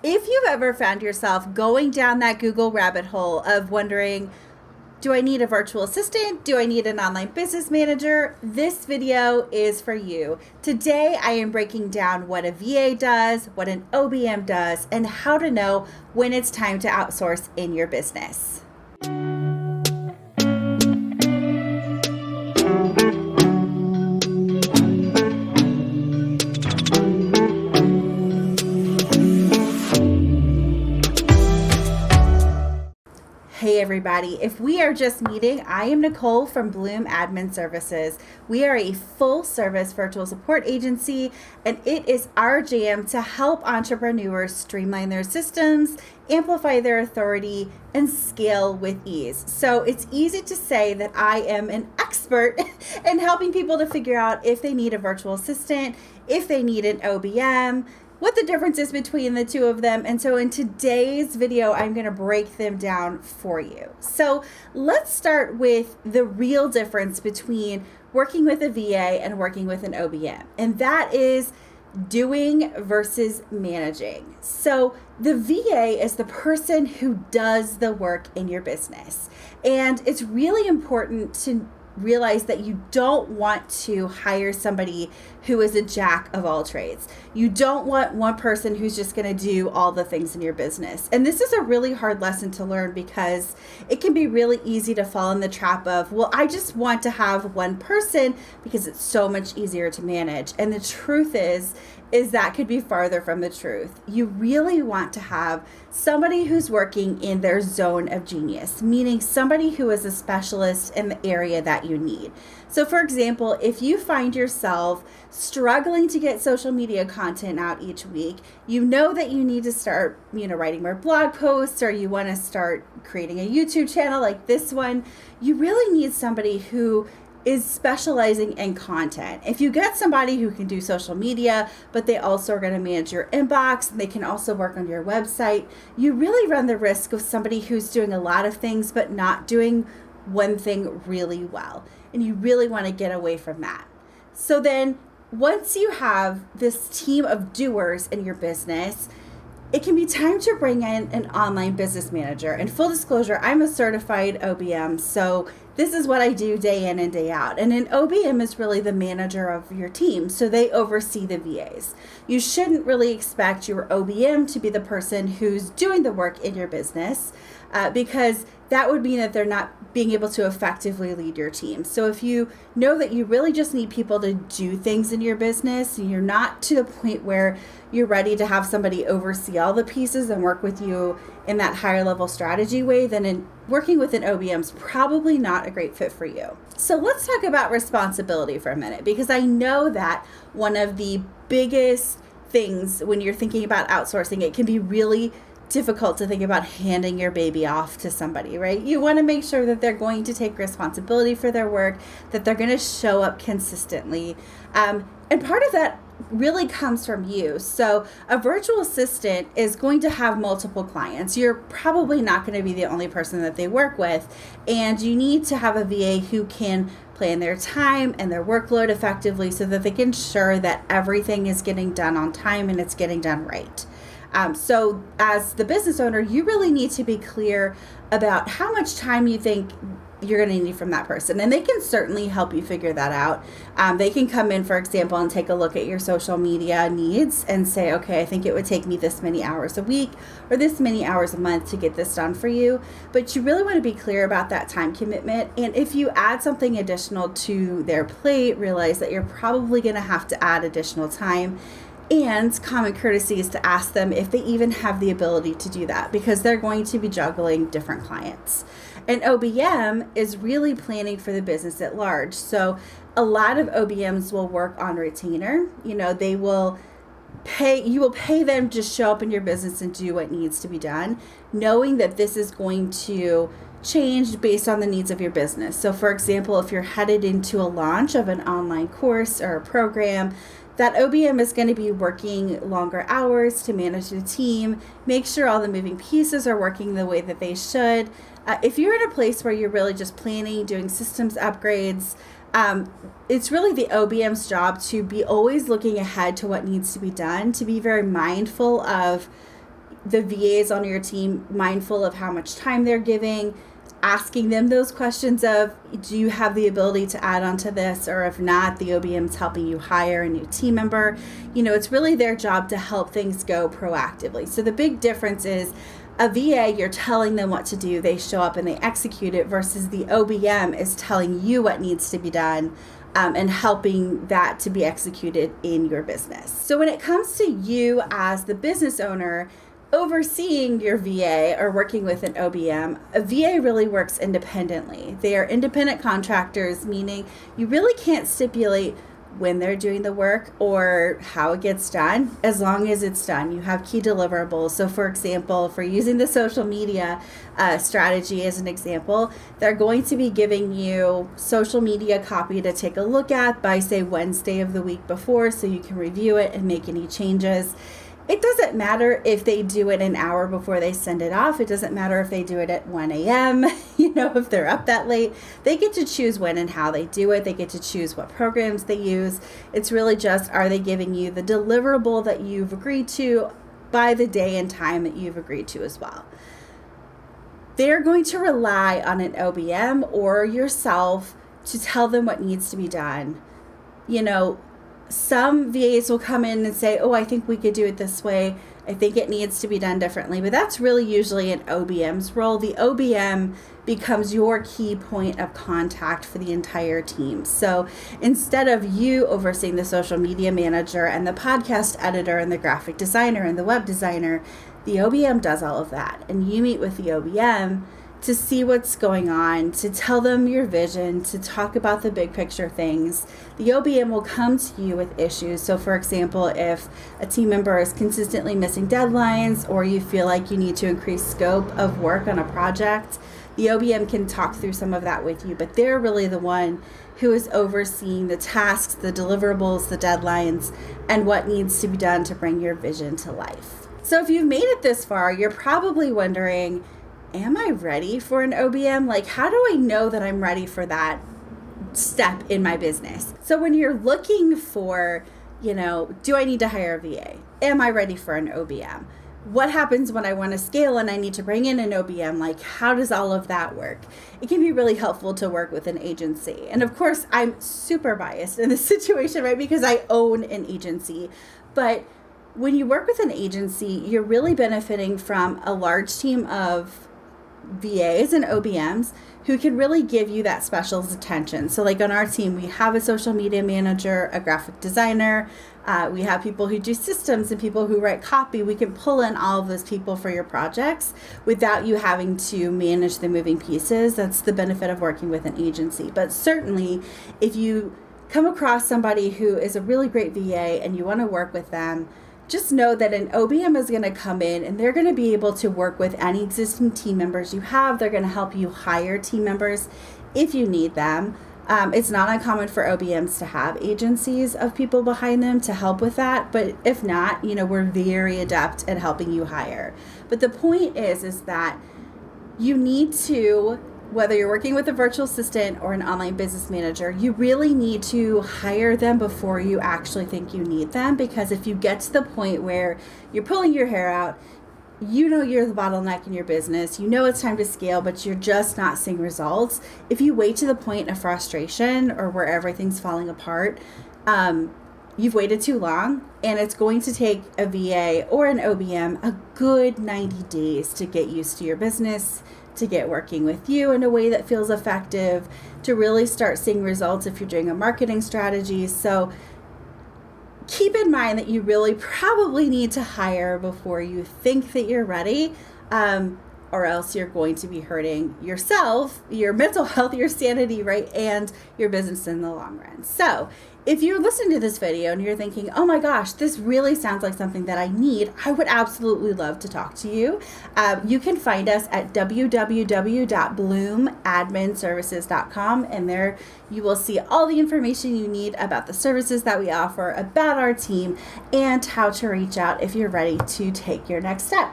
If you've ever found yourself going down that Google rabbit hole of wondering, do I need a virtual assistant? Do I need an online business manager? This video is for you. Today, I am breaking down what a VA does, what an OBM does, and how to know when it's time to outsource in your business. Hey everybody, if we are just meeting, I am Nicole from Bloom Admin Services. We are a full service virtual support agency, and it is our jam to help entrepreneurs streamline their systems, amplify their authority, and scale with ease. So it's easy to say that I am an expert in helping people to figure out if they need a virtual assistant, if they need an OBM, what the difference is between the two of them. And so in today's video, I'm going to break them down for you. So let's start with the real difference between working with a VA and working with an OBM. And that is doing versus managing. So the VA is the person who does the work in your business. And it's really important to realize that you don't want to hire somebody who is a jack of all trades. You don't want one person who's just going to do all the things in your business. And this is a really hard lesson to learn because it can be really easy to fall in the trap of, well, I just want to have one person because it's so much easier to manage. And the truth is that could be farther from the truth. You really want to have somebody who's working in their zone of genius, meaning somebody who is a specialist in the area that you need. So for example, if you find yourself struggling to get social media content out each week, you know that you need to start, writing more blog posts, or you want to start creating a YouTube channel like this one, you really need somebody who is specializing in content. If you get somebody who can do social media, but they also are going to manage your inbox, and they can also work on your website, you really run the risk of somebody who's doing a lot of things, but not doing one thing really well. And you really want to get away from that. So then once you have this team of doers in your business, it can be time to bring in an online business manager. And full disclosure, I'm a certified OBM, so this is what I do day in and day out. And an OBM is really the manager of your team, so they oversee the VAs. You shouldn't really expect your OBM to be the person who's doing the work in your business, because that would mean that they're not being able to effectively lead your team. So if you know that you really just need people to do things in your business, and you're not to the point where you're ready to have somebody oversee all the pieces and work with you in that higher level strategy way, then working with an OBM is probably not a great fit for you. So let's talk about responsibility for a minute, because I know that one of the biggest things when you're thinking about outsourcing, it can be really difficult to think about handing your baby off to somebody, right? You want to make sure that they're going to take responsibility for their work, that they're going to show up consistently. And part of that really comes from you. So a virtual assistant is going to have multiple clients. You're probably not going to be the only person that they work with. And you need to have a VA who can plan their time and their workload effectively so that they can ensure that everything is getting done on time and it's getting done right. So as the business owner, you really need to be clear about how much time you think you're going to need from that person. And they can certainly help you figure that out. They can come in, for example, and take a look at your social media needs and say, okay, I think it would take me this many hours a week or this many hours a month to get this done for you. But you really want to be clear about that time commitment. And if you add something additional to their plate, realize that you're probably going to have to add additional time. And common courtesy is to ask them if they even have the ability to do that, because they're going to be juggling different clients. An OBM is really planning for the business at large. So a lot of OBMs will work on retainer. You will pay them to show up in your business and do what needs to be done, knowing that this is going to change based on the needs of your business. So for example, if you're headed into a launch of an online course or a program, that OBM is going to be working longer hours to manage the team, make sure all the moving pieces are working the way that they should. If you're in a place where you're really just planning, doing systems upgrades, it's really the OBM's job to be always looking ahead to what needs to be done, to be very mindful of the VAs on your team mindful of how much time they're giving, asking them those questions of, do you have the ability to add on to this? Or if not, the OBM's helping you hire a new team member. It's really their job to help things go proactively. So the big difference is a VA, you're telling them what to do, they show up and they execute it, versus the OBM is telling you what needs to be done and helping that to be executed in your business. So when it comes to you as the business owner, overseeing your VA or working with an OBM, a VA really works independently. They are independent contractors, meaning you really can't stipulate when they're doing the work or how it gets done, as long as it's done. You have key deliverables. So for example, for using the social media strategy as an example, they're going to be giving you social media copy to take a look at by, say, Wednesday of the week before, so you can review it and make any changes. It doesn't matter if they do it an hour before they send it off. It doesn't matter if they do it at 1 a.m., if they're up that late. They get to choose when and how they do it. They get to choose what programs they use. It's really just, are they giving you the deliverable that you've agreed to by the day and time that you've agreed to as well. They're going to rely on an OBM or yourself to tell them what needs to be done. Some VAs will come in and say, I think we could do it this way. I think it needs to be done differently. But that's really usually an OBM's role. The OBM becomes your key point of contact for the entire team. So instead of you overseeing the social media manager and the podcast editor and the graphic designer and the web designer, the OBM does all of that. And you meet with the OBM to see what's going on, to tell them your vision, to talk about the big picture things. The OBM will come to you with issues. So for example, if a team member is consistently missing deadlines, or you feel like you need to increase scope of work on a project, the OBM can talk through some of that with you, but they're really the one who is overseeing the tasks, the deliverables, the deadlines, and what needs to be done to bring your vision to life. So if you've made it this far, you're probably wondering, am I ready for an OBM? Like, how do I know that I'm ready for that step in my business? So when you're looking for, do I need to hire a VA? Am I ready for an OBM? What happens when I want to scale and I need to bring in an OBM? Like, how does all of that work? It can be really helpful to work with an agency. And of course, I'm super biased in this situation, right? Because I own an agency. But when you work with an agency, you're really benefiting from a large team of VAs and OBMs who can really give you that special attention. So like on our team, we have a social media manager, a graphic designer, we have people who do systems and people who write copy. We can pull in all of those people for your projects without you having to manage the moving pieces. That's the benefit of working with an agency. But certainly if you come across somebody who is a really great VA and you want to work with them, just know that an OBM is going to come in and they're going to be able to work with any existing team members you have. They're going to help you hire team members if you need them. It's not uncommon for OBMs to have agencies of people behind them to help with that. But if not, we're very adept at helping you hire. But the point is that you need to, whether you're working with a virtual assistant or an online business manager, you really need to hire them before you actually think you need them. Because if you get to the point where you're pulling your hair out, you're the bottleneck in your business, it's time to scale, but you're just not seeing results. If you wait to the point of frustration or where everything's falling apart, you've waited too long, and it's going to take a VA or an OBM a good 90 days to get used to your business, to get working with you in a way that feels effective, to really start seeing results if you're doing a marketing strategy. So keep in mind that you really probably need to hire before you think that you're ready, or else you're going to be hurting yourself, your mental health, your sanity, right, and your business in the long run. So if you're listening to this video and you're thinking, oh my gosh, this really sounds like something that I need, I would absolutely love to talk to you. You can find us at www.bloomadminservices.com, and there you will see all the information you need about the services that we offer, about our team, and how to reach out if you're ready to take your next step.